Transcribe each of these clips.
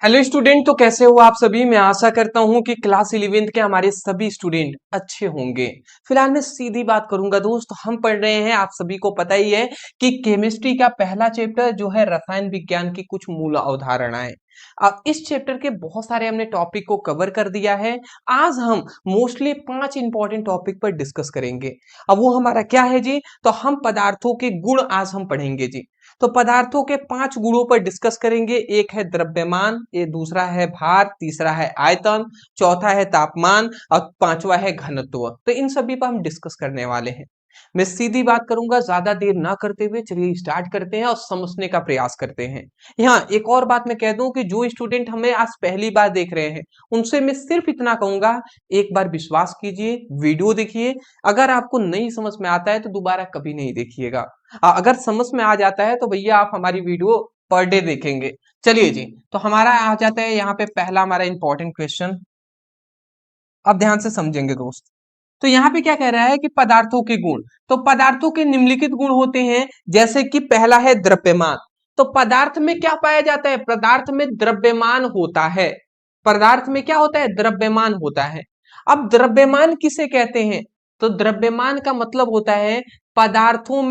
Hello student, तो कैसे हो आप सभी। मैं आशा करता हूं कि क्लास 11th के हमारे सभी स्टूडेंट अच्छे होंगे। फिलहाल मैं सीधी बात करूंगा दोस्त, हम पढ़ रहे हैं, आप सभी को पता ही है कि केमिस्ट्री का पहला चैप्टर जो है रसायन विज्ञान की कुछ मूल अवधारणाएं। अब इस चैप्टर के बहुत सारे हमने टॉपिक को कवर कर दिया है। आज हम मोस्टली 5 इंपॉर्टेंट टॉपिक पर डिस्कस करेंगे। अब वो हमारा क्या है जी, तो हम पदार्थों के गुण आज हम पढ़ेंगे जी। तो पदार्थों के 5 गुणों पर डिस्कस करेंगे। एक है द्रव्यमान, ये दूसरा है भार, तीसरा है आयतन, चौथा है तापमान और पांचवा है घनत्व। तो इन सभी पर हम डिस्कस करने वाले हैं। मैं सीधी बात करूंगा, ज्यादा देर ना करते हुए चलिए स्टार्ट करते हैं और समझने का प्रयास करते हैं। यहाँ एक और बात मैं कह दूं कि जो स्टूडेंट हमें आज पहली बार देख रहे हैं उनसे मैं सिर्फ इतना कहूंगा, एक बार विश्वास कीजिए, वीडियो देखिए। अगर आपको नहीं समझ में आता है तो दोबारा कभी नहीं देखिएगा। अगर समझ में आ जाता है तो भैया आप हमारी वीडियो पर डे देखेंगे। चलिए जी, तो हमारा आ जाता है यहाँ पे पहला हमारा इंपॉर्टेंट क्वेश्चन। अब ध्यान से समझेंगे दोस्त। तो यहाँ पे क्या कह रहा है कि पदार्थों के गुण। तो पदार्थों के निम्नलिखित गुण होते हैं, जैसे कि पहला है द्रव्यमान। तो पदार्थ में क्या पाया जाता है, पदार्थ में द्रव्यमान होता है। पदार्थ में क्या होता है, द्रव्यमान होता है। अब द्रव्यमान किसे कहते हैं, तो द्रव्यमान का मतलब होता है पदार्थों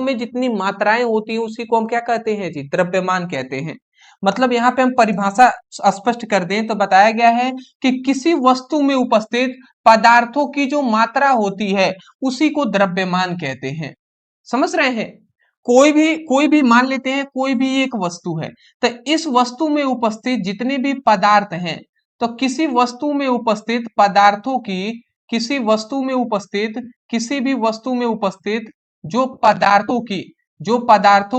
में जितनी मात्राएं होती हैं उसी को हम क्या कहते हैं जी, द्रव्यमान कहते हैं। मतलब यहाँ पे हम परिभाषा स्पष्ट कर दें तो बताया गया है कि किसी वस्तु में उपस्थित पदार्थों की जो मात्रा होती है उसी को द्रव्यमान कहते हैं। समझ रहे हैं। कोई भी मान लेते हैं, कोई भी एक वस्तु है, तो इस वस्तु में उपस्थित जितने भी पदार्थ हैं, तो किसी वस्तु में उपस्थित पदार्थों की, किसी भी वस्तु में उपस्थित जो पदार्थों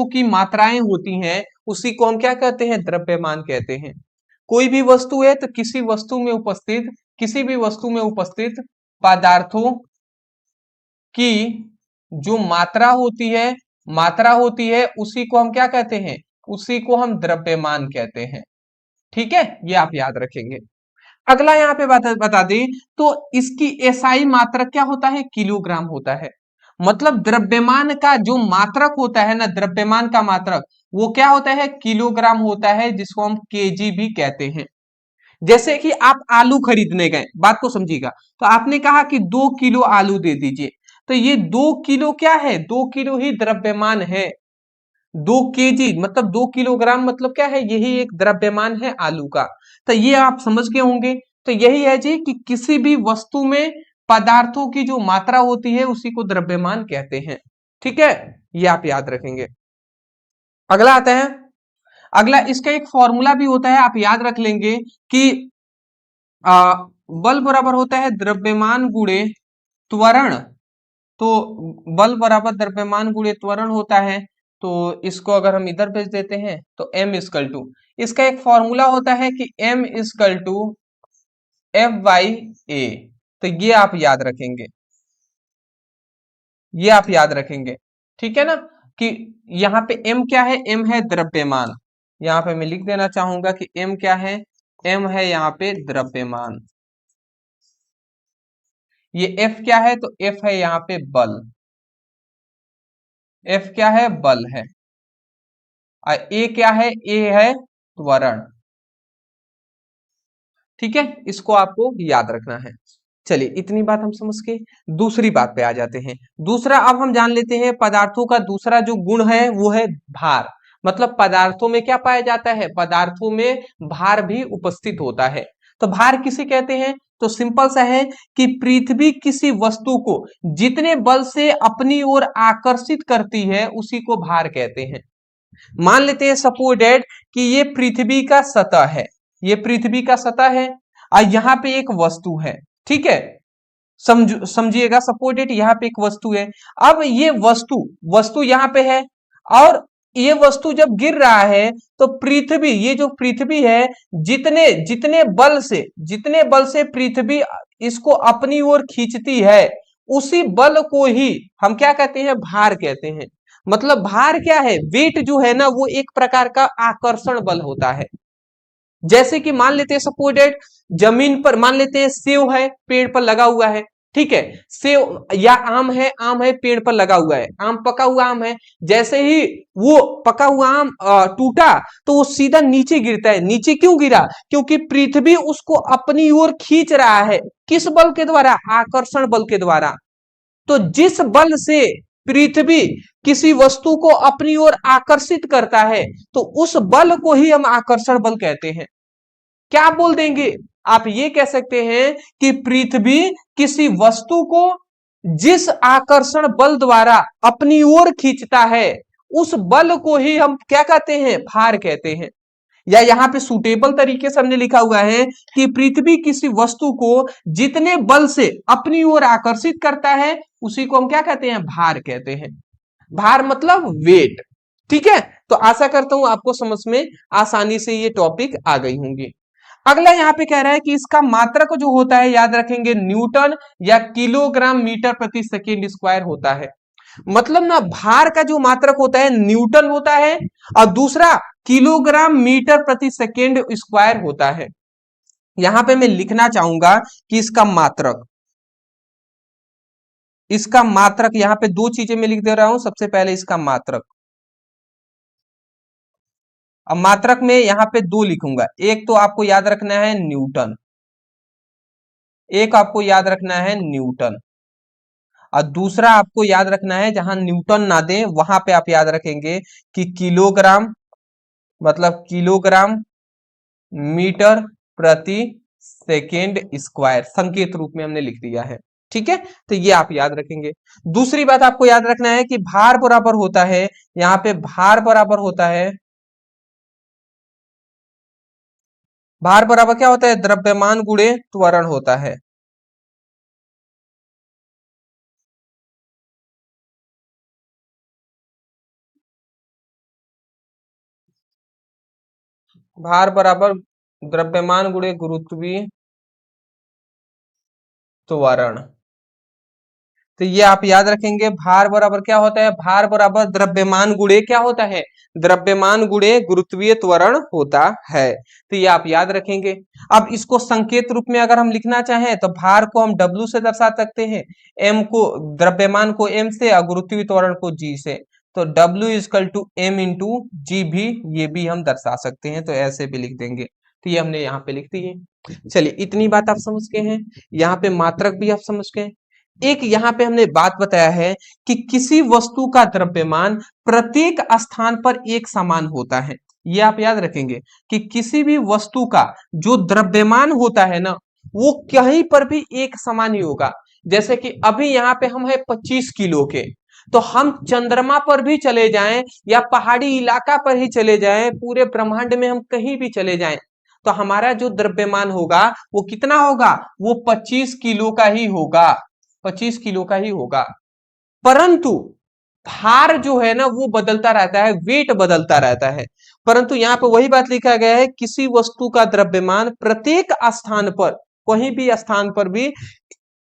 की मात्राएं होती हैं उसी को हम क्या कहते हैं, द्रव्यमान कहते हैं। कोई भी वस्तु है तो किसी भी वस्तु में उपस्थित पदार्थों की जो मात्रा होती है उसी को हम क्या कहते हैं, उसी को हम द्रव्यमान कहते हैं। ठीक है, ये आप याद रखेंगे। अगला यहाँ पे बता दें तो इसकी एसआई मात्रक क्या होता है, किलोग्राम होता है। मतलब द्रव्यमान का जो मात्रक होता है ना, द्रव्यमान का मात्रक वो क्या होता है, किलोग्राम होता है, जिसको हम केजी भी कहते हैं। जैसे कि आप आलू खरीदने गए, बात को समझिएगा, तो आपने कहा कि 2 किलो आलू दे दीजिए, तो ये 2 किलो क्या है, 2 किलो ही द्रव्यमान है। 2 केजी मतलब 2 किलोग्राम मतलब क्या है, यही एक द्रव्यमान है आलू का। तो ये आप समझ गए होंगे। तो यही है जी कि किसी भी वस्तु में पदार्थों की जो मात्रा होती है उसी को द्रव्यमान कहते हैं। ठीक है, ये आप याद रखेंगे। अगला आता है, अगला इसका एक फॉर्मूला भी होता है, आप याद रख लेंगे कि आ, बल बराबर होता है द्रव्यमान गुणे त्वरण। तो बल बराबर द्रव्यमान गुणे त्वरण होता है। तो इसको अगर हम इधर भेज देते हैं तो m इक्वल टू, इसका एक फॉर्मूला होता है कि m equal to F by A. तो ये आप याद रखेंगे। ठीक है ना, कि यहाँ पे m क्या है, m है द्रव्यमान। यहाँ पे मैं लिख देना चाहूंगा कि m क्या है, m है यहाँ पे द्रव्यमान। ये f क्या है, तो f है यहाँ पे बल। f क्या है, बल है। और a क्या है, a है त्वरण। ठीक है, इसको आपको याद रखना है। चलिए इतनी बात हम समझ के दूसरी बात पे आ जाते हैं। दूसरा अब हम जान लेते हैं पदार्थों का दूसरा जो गुण है वो है भार। मतलब पदार्थों में क्या पाया जाता है, पदार्थों में भार भी उपस्थित होता है। तो भार किसे कहते हैं, तो सिंपल सा है कि पृथ्वी किसी वस्तु को जितने बल से अपनी ओर आकर्षित करती है उसी को भार कहते हैं। मान लेते हैं सपोज डेट कि ये पृथ्वी का सतह है, ये पृथ्वी का सतह है और यहाँ पे एक वस्तु है। ठीक है, समझिएगा, सपोज डेट यहाँ पे एक वस्तु है। अब ये वस्तु वस्तु यहाँ पे है और ये वस्तु जब गिर रहा है तो पृथ्वी, ये जो पृथ्वी है, जितने जितने बल से पृथ्वी इसको अपनी ओर खींचती है उसी बल को ही हम क्या कहते हैं, भार कहते हैं। मतलब भार क्या है, वेट जो है ना वो एक प्रकार का आकर्षण बल होता है। जैसे कि मान लेते हैं सपोज डेट जमीन पर, मान लेते हैं सेव है पेड़ पर लगा हुआ है, ठीक है। सेव या आम है पेड़ पर लगा हुआ है, आम पका हुआ आम है, जैसे ही वो पका हुआ आम टूटा तो वो सीधा नीचे गिरता है। नीचे क्यों गिरा? क्योंकि पृथ्वी उसको अपनी ओर खींच रहा है। किस बल के द्वारा? आकर्षण बल के द्वारा। तो जिस बल से पृथ्वी किसी वस्तु को अपनी ओर आकर्षित करता है, तो उस बल को ही हम आकर्षण बल कहते हैं। क्या बोल देंगे? आप ये कह सकते हैं कि पृथ्वी किसी वस्तु को जिस आकर्षण बल द्वारा अपनी ओर खींचता है, उस बल को ही हम क्या कहते हैं? भार कहते हैं। या यहां पे सुटेबल तरीके से हमने लिखा हुआ है कि पृथ्वी किसी वस्तु को जितने बल से अपनी ओर आकर्षित करता है, उसी को हम क्या कहते हैं? भार कहते हैं। भार मतलब वेट। ठीक है, तो आशा करता हूं आपको समझ में आसानी से ये टॉपिक आ गई होंगी। अगला यहाँ पे कह रहा है कि इसका मात्रक जो होता है, याद रखेंगे, न्यूटन या किलोग्राम मीटर प्रति सेकेंड स्क्वायर होता है। मतलब ना, भार का जो मात्रक होता है न्यूटन होता है, और दूसरा किलोग्राम मीटर प्रति सेकेंड स्क्वायर होता है। यहां पे मैं लिखना चाहूंगा कि इसका मात्रक यहां पे दो चीजें मैं लिख दे रहा हूं। सबसे पहले इसका मात्रक, अब मात्रक में यहां पे दो लिखूंगा। एक तो आपको याद रखना है न्यूटन, एक आपको याद रखना है न्यूटन, और दूसरा आपको याद रखना है, जहां न्यूटन ना दे वहां पे आप याद रखेंगे कि किलोग्राम, मतलब किलोग्राम मीटर प्रति सेकेंड स्क्वायर, संकेत रूप में हमने लिख दिया है। ठीक है, तो ये आप याद रखेंगे। दूसरी बात आपको याद रखना है कि भार बराबर होता है, यहां पे भार बराबर होता है, भार बराबर क्या होता है? द्रव्यमान गुणे त्वरण होता है। भार बराबर द्रव्यमान गुणे गुरुत्वीय त्वरण। तो ये आप याद रखेंगे, भार बराबर क्या होता है? भार बराबर द्रव्यमान गुणे क्या होता है? द्रव्यमान गुणे गुरुत्वीय त्वरण होता है। तो ये आप याद रखेंगे। अब इसको संकेत रूप में अगर हम लिखना चाहें तो भार को हम W से दर्शा सकते हैं, M को, द्रव्यमान को M से, और गुरुत्वीय त्वरण को G से। तो W equal to M into G भी, ये भी हम दर्शा सकते हैं, तो ऐसे भी लिख देंगे। तो ये हमने यहाँ पे लिख दी है। चलिए, इतनी बात आप समझ गए हैं, यहाँ पे मात्रक भी आप समझ गए। एक यहाँ पे हमने बात बताया है कि किसी वस्तु का द्रव्यमान प्रत्येक स्थान पर एक समान होता है। ये आप याद रखेंगे कि किसी भी वस्तु का जो द्रव्यमान होता है ना, वो कहीं पर भी एक समान ही होगा। जैसे कि अभी यहाँ पे हम है 25 किलो के, तो हम चंद्रमा पर भी चले जाएं या पहाड़ी इलाका पर ही चले जाएं, पूरे ब्रह्मांड में हम कहीं भी चले जाएं, तो हमारा जो द्रव्यमान होगा वो कितना होगा? वो 25 किलो का ही होगा, 25 किलो का ही होगा। परंतु भार जो है ना, वो बदलता रहता है, वेट बदलता रहता है। परंतु यहाँ पे वही बात लिखा गया है, किसी वस्तु का द्रव्यमान प्रत्येक स्थान पर, कहीं भी स्थान पर भी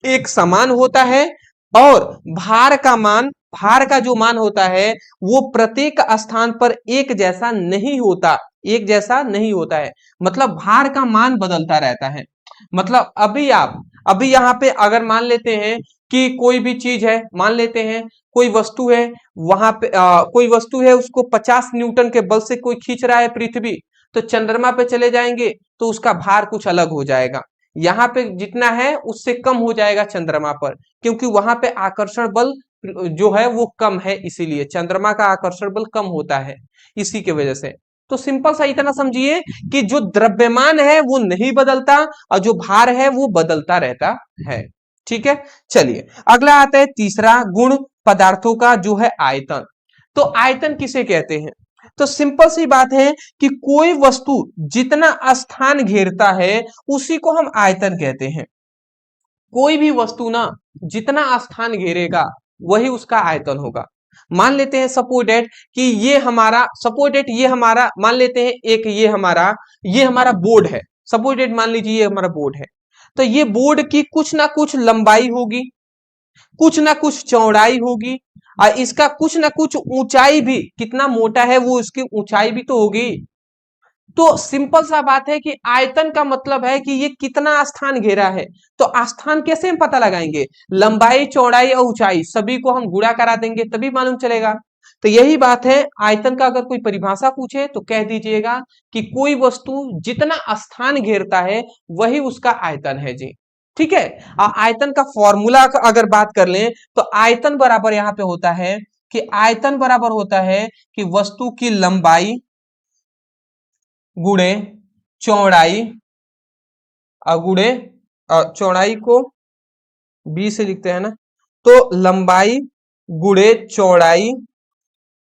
एक समान होता है, और भार का मान, भार का जो मान होता है वो प्रत्येक स्थान पर एक जैसा नहीं होता, एक जैसा नहीं होता है। मतलब भार का मान बदलता रहता है। मतलब अभी यहाँ पे अगर मान लेते हैं कि कोई भी चीज है, मान लेते हैं कोई वस्तु है, वहां पे कोई वस्तु है, उसको 50 न्यूटन के बल से कोई खींच रहा है पृथ्वी, तो चंद्रमा पे चले जाएंगे तो उसका भार कुछ अलग हो जाएगा। यहाँ पे जितना है उससे कम हो जाएगा चंद्रमा पर, क्योंकि वहां पे आकर्षण बल जो है वो कम है, इसीलिए चंद्रमा का आकर्षण बल कम होता है, इसी की वजह से। तो सिंपल सा इतना समझिए कि जो द्रव्यमान है वो नहीं बदलता, और जो भार है वो बदलता रहता है। ठीक है, चलिए अगला आता है तीसरा गुण, पदार्थों का जो है आयतन। तो आयतन किसे कहते हैं? तो सिंपल सी बात है कि कोई वस्तु जितना स्थान घेरता है उसी को हम आयतन कहते हैं। कोई भी वस्तु ना जितना स्थान घेरेगा वही उसका आयतन होगा। मान लेते हैं सपोजेट कि ये हमारा मान लेते हैं एक ये हमारा बोर्ड है। सपोजेट मान लीजिए ये हमारा बोर्ड है, तो ये बोर्ड की कुछ ना कुछ लंबाई होगी, कुछ ना कुछ चौड़ाई होगी, और इसका कुछ ना कुछ ऊंचाई भी, कितना मोटा है वो इसकी ऊंचाई भी तो होगी। तो सिंपल सा बात है कि आयतन का मतलब है कि ये कितना स्थान घेरा है। तो स्थान कैसे हम पता लगाएंगे? लंबाई, चौड़ाई और ऊंचाई सभी को हम गुणा करा देंगे तभी मालूम चलेगा। तो यही बात है, आयतन का अगर कोई परिभाषा पूछे तो कह दीजिएगा कि कोई वस्तु जितना स्थान घेरता है वही उसका आयतन है जी। ठीक है। आयतन का फॉर्मूला अगर बात कर लें तो आयतन बराबर यहां पे होता है कि आयतन बराबर होता है कि वस्तु की लंबाई गुणे चौड़ाई, गुणे चौड़ाई को बी से लिखते हैं ना, तो लंबाई गुणे चौड़ाई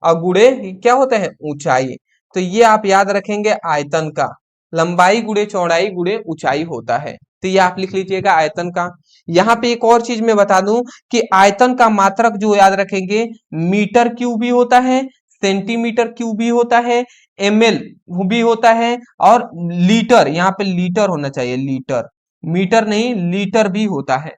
गुणे क्या होता है? ऊंचाई। तो ये आप याद रखेंगे आयतन का, लंबाई गुणे चौड़ाई गुणे ऊंचाई होता है। तो ये आप लिख लीजिएगा आयतन का। यहाँ पे एक और चीज मैं बता दूं कि आयतन का मात्रक जो याद रखेंगे, मीटर क्यूब भी होता है, सेंटीमीटर क्यूब भी होता है, एमएल भी होता है, और लीटर, यहाँ पे लीटर होना चाहिए, लीटर, मीटर नहीं लीटर भी होता है।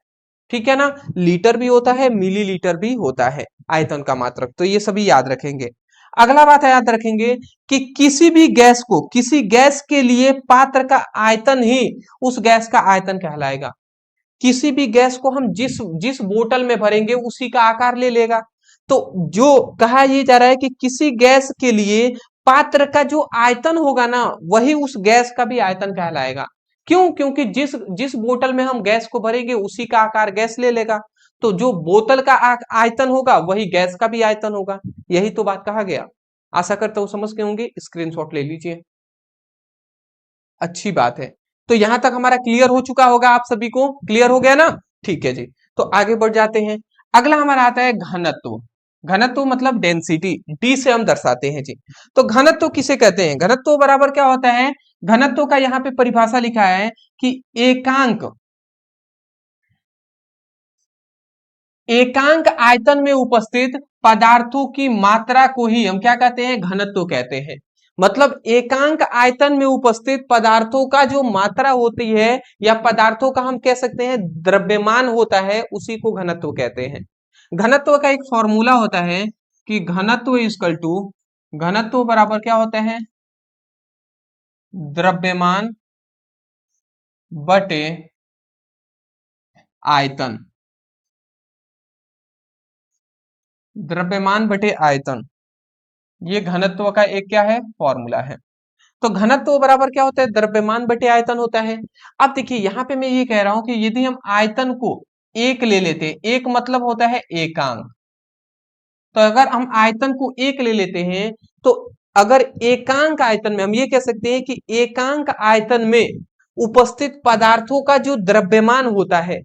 ठीक है ना, लीटर भी होता है, मिलीलीटर भी होता है आयतन का मात्रक। तो ये सभी याद रखेंगे। अगला बात है याद रखेंगे कि किसी भी गैस को, किसी गैस के लिए पात्र का आयतन ही उस गैस का आयतन कहलाएगा। किसी भी गैस को हम जिस जिस बोतल में भरेंगे उसी का आकार ले लेगा। तो जो कहा ये जा रहा है कि किसी गैस के लिए पात्र का जो आयतन होगा ना वही उस गैस का भी आयतन कहलाएगा। क्यों? क्योंकि जिस जिस बोतल में हम गैस को भरेंगे उसी का आकार गैस ले लेगा। तो जो बोतल का आयतन होगा वही गैस का भी आयतन होगा। यही तो बात कहा गया। आशा करता हूं समझ गए होंगे। स्क्रीनशॉट ले लीजिए। अच्छी बात है। तो यहां तक हमारा क्लियर हो चुका होगा, आप सभी को क्लियर हो गया ना? ठीक है जी। तो आगे बढ़ जाते हैं। अगला हमारा आता है घनत्व। घनत्व मतलब डेंसिटी, डी से हम दर्शाते हैं जी। तो घनत्व किसे कहते हैं? घनत्व बराबर क्या होता है? घनत्व का यहाँ पे परिभाषा लिखा है कि एकांक आयतन में उपस्थित पदार्थों की मात्रा को ही हम क्या कहते हैं? घनत्व कहते हैं। मतलब एकांक आयतन में उपस्थित पदार्थों का जो मात्रा होती है या पदार्थों का हम कह सकते हैं द्रव्यमान होता है, उसी को घनत्व कहते हैं। घनत्व का एक फॉर्मूला होता है कि घनत्व इक्वल टू, घनत्व बराबर क्या होता है? द्रव्यमान बटे आयतन। द्रव्यमान बटे आयतन, ये घनत्व का एक क्या है? फॉर्मूला है। तो घनत्व बराबर क्या होता है? द्रव्यमान बटे आयतन होता है। अब देखिए यहाँ पे मैं ये कह रहा हूं कि यदि हम आयतन को एक ले लेते हैं, एक मतलब होता है एकांक, तो अगर हम आयतन को एक ले लेते हैं तो अगर एकांक आयतन में हम ये कह सकते हैं कि एकांक आयतन में उपस्थित पदार्थों का जो द्रव्यमान होता है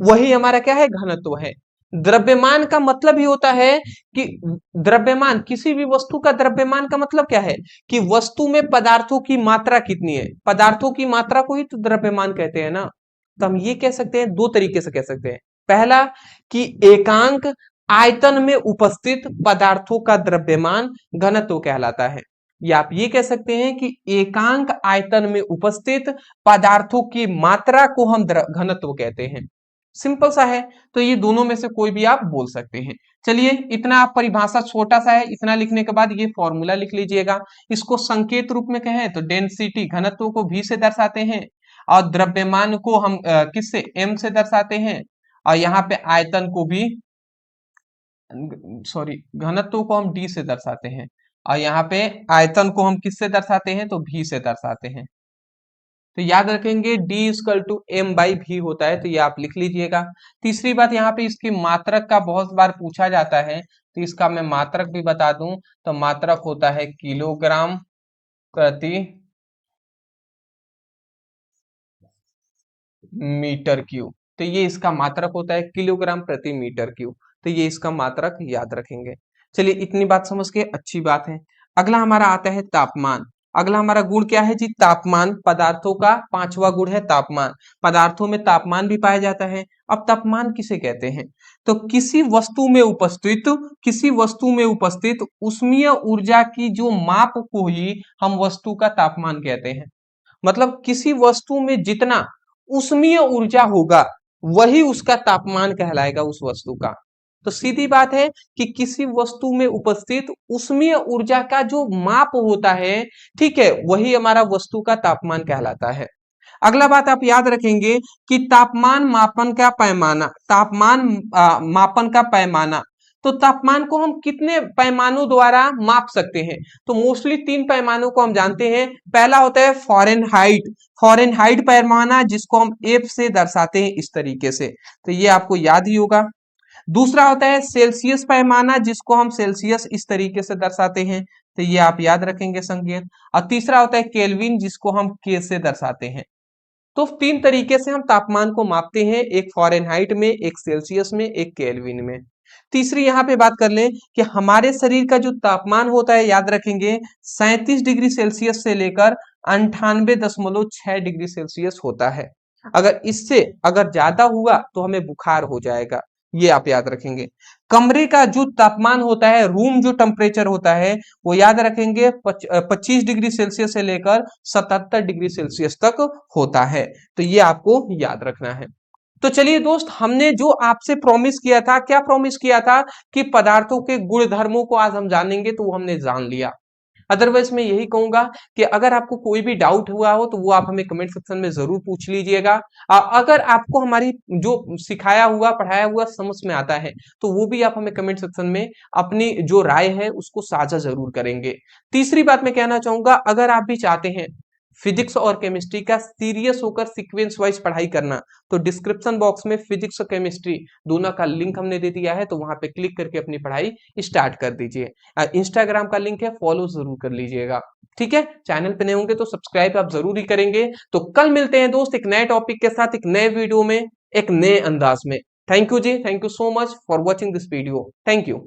वही हमारा क्या है? घनत्व है। द्रव्यमान का मतलब ही होता है कि द्रव्यमान, किसी भी वस्तु का द्रव्यमान का मतलब क्या है? कि वस्तु में पदार्थों की मात्रा कितनी है, पदार्थों की मात्रा को ही तो द्रव्यमान कहते हैं ना। तो हम ये कह सकते हैं, दो तरीके से कह सकते हैं। पहला कि एकांक आयतन में उपस्थित पदार्थों का द्रव्यमान घनत्व कहलाता है, या आप ये कह सकते हैं कि एकांक आयतन में उपस्थित पदार्थों की मात्रा को हम घनत्व कहते हैं। सिंपल सा है। तो ये दोनों में से कोई भी आप बोल सकते हैं। चलिए, इतना आप परिभाषा छोटा सा है, इतना लिखने के बाद ये फॉर्मूला लिख लीजिएगा। इसको संकेत रूप में कहें तो डेंसिटी, घनत्व को v से दर्शाते हैं, और द्रव्यमान को हम किससे? m से दर्शाते हैं, और यहाँ पे आयतन को भी, सॉरी, घनत्व को हम d से दर्शाते हैं, और यहाँ पे आयतन को हम किससे दर्शाते हैं? तो v से दर्शाते हैं। तो याद रखेंगे D equal to M by भी होता है, तो ये आप लिख लीजिएगा। तीसरी बात, यहाँ पे इसकी मात्रक का बहुत बार पूछा जाता है, तो इसका मैं मात्रक भी बता दूं, तो मात्रक होता है किलोग्राम प्रति मीटर क्यूब। तो ये इसका मात्रक होता है किलोग्राम प्रति मीटर क्यूब। तो ये इसका मात्रक याद रखेंगे। चलिए, इतनी बात समझ के अच्छी बात है। अगला हमारा आता है तापमान। अगला हमारा गुण क्या है जी? तापमान। पदार्थों का पांचवा गुण है तापमान। पदार्थों में तापमान भी पाया जाता है। अब तापमान किसे कहते हैं? तो किसी वस्तु में उपस्थित उष्मीय ऊर्जा की जो माप को ही हम वस्तु का तापमान कहते हैं। मतलब किसी वस्तु में जितना उष्मीय ऊर्जा होगा वही उसका तापमान कहलाएगा, उस वस्तु का। तो सीधी बात है कि किसी वस्तु में उपस्थित उष्मीय ऊर्जा का जो माप होता है, ठीक है, वही हमारा वस्तु का तापमान कहलाता है। अगला बात आप याद रखेंगे कि तापमान मापन का पैमाना, मापन का पैमाना, तो तापमान को हम कितने पैमानों द्वारा माप सकते हैं? तो मोस्टली 3 पैमानों को हम जानते हैं। पहला होता है फॉरेनहाइट, फॉरेनहाइट पैमाना, जिसको हम एफ से दर्शाते हैं इस तरीके से, तो ये आपको याद ही होगा। दूसरा होता है सेल्सियस पैमाना, जिसको हम सेल्सियस इस तरीके से दर्शाते हैं, तो ये आप याद रखेंगे संकेत। और तीसरा होता है केल्विन, जिसको हम के से दर्शाते हैं। तो 3 तरीके से हम तापमान को मापते हैं, एक फॉरेनहाइट में, एक सेल्सियस में, एक केल्विन में। तीसरी यहाँ पे बात कर लें कि हमारे शरीर का जो तापमान होता है, याद रखेंगे 37 डिग्री सेल्सियस से लेकर 98.6 डिग्री सेल्सियस होता है। अगर इससे अगर ज्यादा हुआ तो हमें बुखार हो जाएगा, ये आप याद रखेंगे। कमरे का जो तापमान होता है, रूम जो टेम्परेचर होता है, वो याद रखेंगे 25 डिग्री सेल्सियस से लेकर 77 डिग्री सेल्सियस तक होता है, तो ये आपको याद रखना है। तो चलिए दोस्त, हमने जो आपसे प्रॉमिस किया था, क्या प्रॉमिस किया था कि पदार्थों के गुण धर्मों को आज हम जानेंगे, तो वो हमने जान लिया। अदरवाइज मैं यही कहूंगा कि अगर आपको कोई भी डाउट हुआ हो तो वो आप हमें कमेंट सेक्शन में जरूर पूछ लीजिएगा। अगर आपको हमारी जो सिखाया हुआ पढ़ाया हुआ समझ में आता है तो वो भी आप हमें कमेंट सेक्शन में अपनी जो राय है उसको साझा जरूर करेंगे। तीसरी बात मैं कहना चाहूंगा, अगर आप भी चाहते हैं फिजिक्स और केमिस्ट्री का सीरियस होकर सीक्वेंस वाइज पढ़ाई करना, तो डिस्क्रिप्शन बॉक्स में फिजिक्स और केमिस्ट्री दोनों का लिंक हमने दे दिया है, तो वहां पे क्लिक करके अपनी पढ़ाई स्टार्ट कर दीजिए। इंस्टाग्राम का लिंक है, फॉलो जरूर कर लीजिएगा। ठीक है, चैनल पे नए होंगे तो सब्सक्राइब आप जरूर ही करेंगे। तो कल मिलते हैं दोस्त एक नए टॉपिक के साथ, एक नए वीडियो में, एक नए अंदाज में। Thank you ji, thank you so much for watching this video. Thank you.